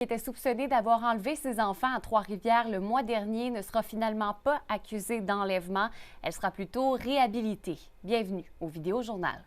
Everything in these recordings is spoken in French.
Qui était soupçonnée d'avoir enlevé ses enfants à Trois-Rivières le mois dernier ne sera finalement pas accusée d'enlèvement. Elle sera plutôt réhabilitée. Bienvenue au Vidéo Journal.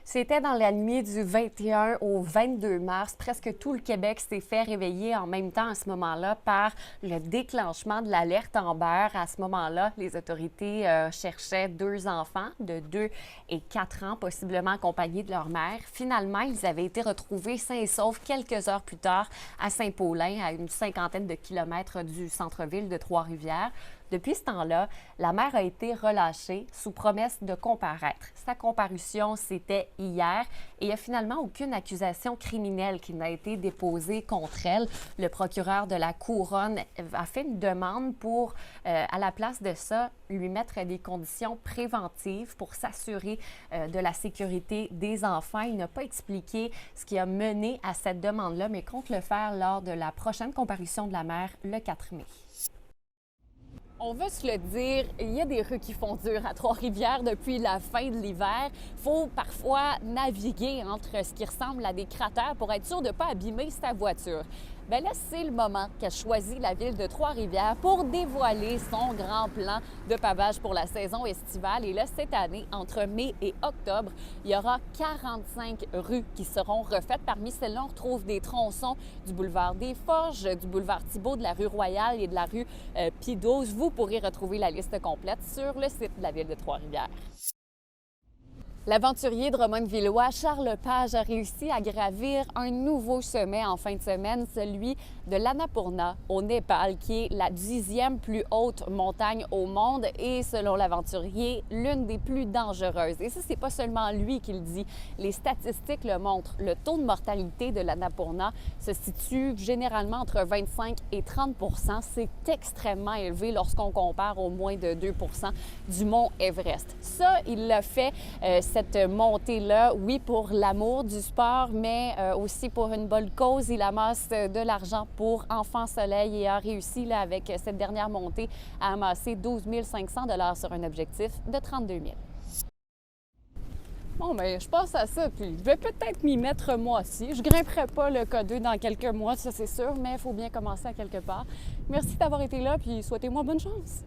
C'était dans la nuit du 21 au 22 mars. Presque tout le Québec s'est fait réveiller en même temps à ce moment-là par le déclenchement de l'alerte Amber. À ce moment-là, les autorités cherchaient deux enfants de 2 et 4 ans, possiblement accompagnés de leur mère. Finalement, ils avaient été retrouvés sains et saufs quelques heures plus tard à Saint-Paulin, à une cinquantaine de kilomètres du centre-ville de Trois-Rivières. Depuis ce temps-là, la mère a été relâchée sous promesse de comparaître. Sa comparution, c'était hier et il n'y a finalement aucune accusation criminelle qui n'a été déposée contre elle. Le procureur de la Couronne a fait une demande pour, à la place de ça, lui mettre des conditions préventives pour s'assurer de la sécurité des enfants. Il n'a pas expliqué ce qui a mené à cette demande-là, mais compte le faire lors de la prochaine comparution de la mère le 4 mai. On veut se le dire, il y a des rues qui font dur à Trois-Rivières depuis la fin de l'hiver. Il faut parfois naviguer entre ce qui ressemble à des cratères pour être sûr de ne pas abîmer sa voiture. Bien là, c'est le moment qu'a choisi la ville de Trois-Rivières pour dévoiler son grand plan de pavage pour la saison estivale. Et là, cette année, entre mai et octobre, il y aura 45 rues qui seront refaites. Parmi celles-là, on retrouve des tronçons du boulevard des Forges, du boulevard Thibault, de la rue Royale et de la rue Pie-XII. Vous pourrez retrouver la liste complète sur le site de la ville de Trois-Rivières. L'aventurier Drummondvillois Charles Lepage a réussi à gravir un nouveau sommet en fin de semaine, celui de l'Annapurna au Népal, qui est la 10e plus haute montagne au monde et, selon l'aventurier, l'une des plus dangereuses. Et ça, c'est pas seulement lui qui le dit. Les statistiques le montrent. Le taux de mortalité de l'Annapurna se situe généralement entre 25 et 30 %. C'est extrêmement élevé lorsqu'on compare au moins de 2 % du mont Everest. Ça, il l'a fait cette montée-là, oui, pour l'amour du sport, mais aussi pour une bonne cause. Il amasse de l'argent pour Enfants Soleil et a réussi, là, avec cette dernière montée, à amasser 12 500 $ sur un objectif de 32 000. Bon, bien, je pense à ça, puis je vais peut-être m'y mettre moi aussi. Je grimperai pas le K2 dans quelques mois, ça c'est sûr, mais il faut bien commencer à quelque part. Merci d'avoir été là, puis souhaitez-moi bonne chance!